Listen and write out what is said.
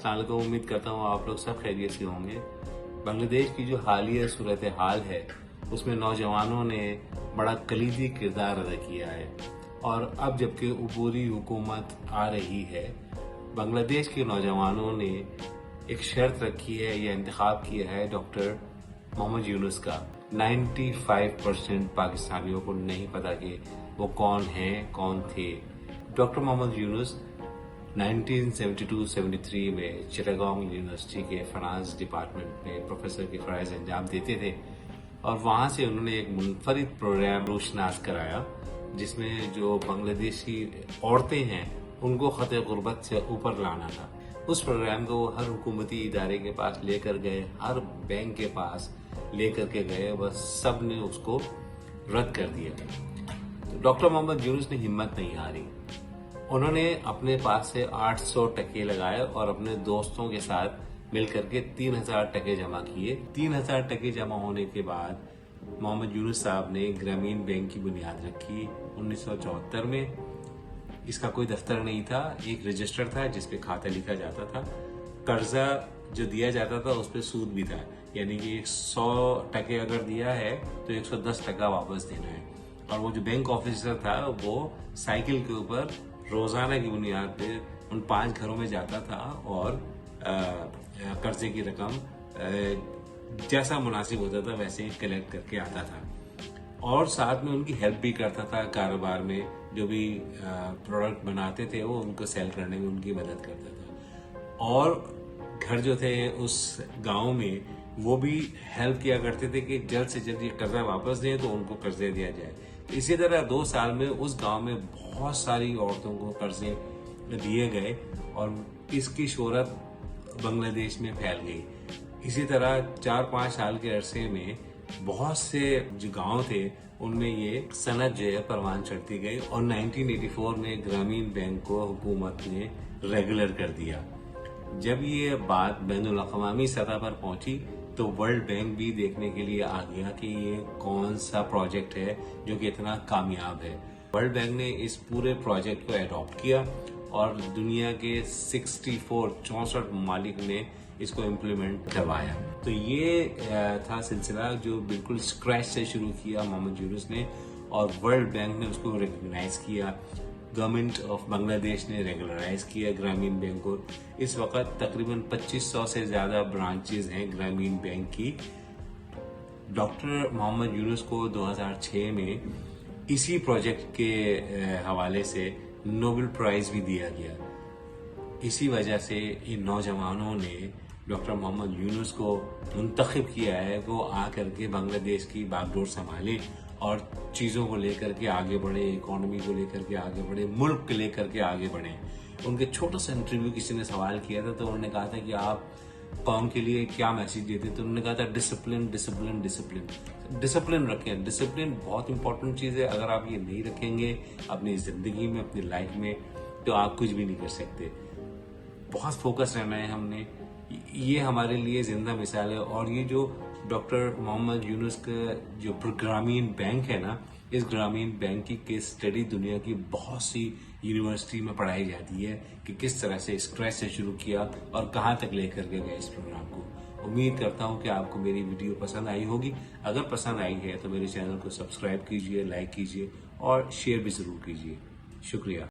अस्सलाम वालेकुम। उम्मीद करता हूँ आप लोग सब खैरियत से होंगे। बांग्लादेश की जो हालिया सूरत हाल है उसमें नौजवानों ने बड़ा कलीदी किरदार अदा किया है और अब जबकि अबूरी हुकूमत आ रही है, बांग्लादेश के नौजवानों ने एक शर्त रखी है या इंतखाब किया है डॉक्टर मोहम्मद यूनुस का। 95% पाकिस्तानियों को नहीं पता कि वो कौन हैं, कौन थे। डॉक्टर मोहम्मद यूनुस 1972-73 में चिटागोंग यूनिवर्सिटी के फाइनेंस डिपार्टमेंट में प्रोफेसर के फ़राइज़ अंजाम देते थे और वहाँ से उन्होंने एक मुनफरिद प्रोग्राम रोशनास कराया जिसमें जो बांग्लादेशी औरतें हैं उनको ख़त गुर्बत से ऊपर लाना था। उस प्रोग्राम को वो हर हुकूमती इदारे के पास लेकर गए, हर बैंक के पास लेकर के गए, बस सब ने उसको रद्द कर दिया। तो डॉक्टर मोहम्मद यूनुस ने हिम्मत नहीं हारी। उन्होंने अपने पास से 800 टके लगाए और अपने दोस्तों के साथ मिलकर के 3000 टके जमा किए। 3000 टके जमा होने के बाद मोहम्मद यूनुस साहब ने ग्रामीण बैंक की बुनियाद रखी 1974 में। इसका कोई दफ्तर नहीं था, एक रजिस्टर था जिस पे खाता लिखा जाता था। कर्जा जो दिया जाता था उस पर सूद भी था, यानी कि 100 टके अगर दिया है तो 110 टका वापस देना है। और वो जो बैंक ऑफिसर था वो साइकिल के ऊपर रोजाना की बुनियाद पे उन 5 घरों में जाता था और कर्जे की रकम जैसा मुनासिब होता था वैसे ही कलेक्ट करके आता था और साथ में उनकी हेल्प भी करता था। कारोबार में जो भी प्रोडक्ट बनाते थे वो उनको सेल करने में उनकी मदद करता था। और घर जो थे उस गांव में वो भी हेल्प किया करते थे कि जल्द से जल्द ये कर्जा वापस दें तो उनको कर्जे दिया जाए। इसी तरह 2 साल में उस गांव में बहुत सारी औरतों को कर्जे दिए गए और इसकी शोहरत बांग्लादेश में फैल गई। इसी तरह 4-5 साल के अरसे में बहुत से जो गांव थे उनमें ये सनत जो है परवान चढ़ती गई और 1984 में ग्रामीण बैंक को हुकूमत ने रेगुलर कर दिया। जब ये बात बैनुल अक़वामी सतह पर पहुंची तो वर्ल्ड बैंक भी देखने के लिए आ गया कि ये कौन सा प्रोजेक्ट है जो कि इतना कामयाब है। वर्ल्ड बैंक ने इस पूरे प्रोजेक्ट को अडॉप्ट किया और दुनिया के 64 ममालिक ने इसको इम्प्लीमेंट करवाया। तो ये था सिलसिला जो बिल्कुल स्क्रैच से शुरू किया मोहम्मद यूनुस ने और वर्ल्ड बैंक ने उसको रिकग्नाइज किया। गवर्नमेंट ऑफ बांग्लादेश ने रेगुलराइज किया ग्रामीण बैंक को। इस वक्त तकरीबन 2500 से ज्यादा ब्रांचेज हैं ग्रामीण बैंक की। डॉक्टर मोहम्मद यूनुस को 2006 में इसी प्रोजेक्ट के हवाले से नोबेल प्राइज भी दिया गया। इसी वजह से इन नौजवानों ने डॉक्टर मोहम्मद यूनुस को मुंतखब किया है कि वो आकर के बांग्लादेश की बागडोर संभालें और चीज़ों को लेकर के आगे बढ़े, इकोनॉमी को लेकर के आगे बढ़े, मुल्क को लेकर के आगे बढ़े। उनके छोटा सा इंटरव्यू किसी ने सवाल किया था तो उन्होंने कहा था कि आप कौम के लिए क्या मैसेज देते, तो उन्होंने कहा था डिसिप्लिन डिसिप्लिन डिसिप्लिन। डिसिप्लिन रखें, डिसिप्लिन बहुत इंपॉर्टेंट चीज़ है। अगर आप ये नहीं रखेंगे अपनी ज़िंदगी में, अपनी लाइफ में, तो आप कुछ भी नहीं कर सकते। बहुत फोकस रहना है हमने, ये हमारे लिए जिंदा मिसाल है। और ये जो डॉक्टर मोहम्मद यूनुस का जो ग्रामीण बैंक है ना, इस ग्रामीण बैंक की केस स्टडी दुनिया की बहुत सी यूनिवर्सिटी में पढ़ाई जाती है कि किस तरह से स्क्रैच से शुरू किया और कहाँ तक लेकर के गए इस प्रोग्राम को। उम्मीद करता हूँ कि आपको मेरी वीडियो पसंद आई होगी। अगर पसंद आई है तो मेरे चैनल को सब्सक्राइब कीजिए, लाइक कीजिए और शेयर भी ज़रूर कीजिए। शुक्रिया।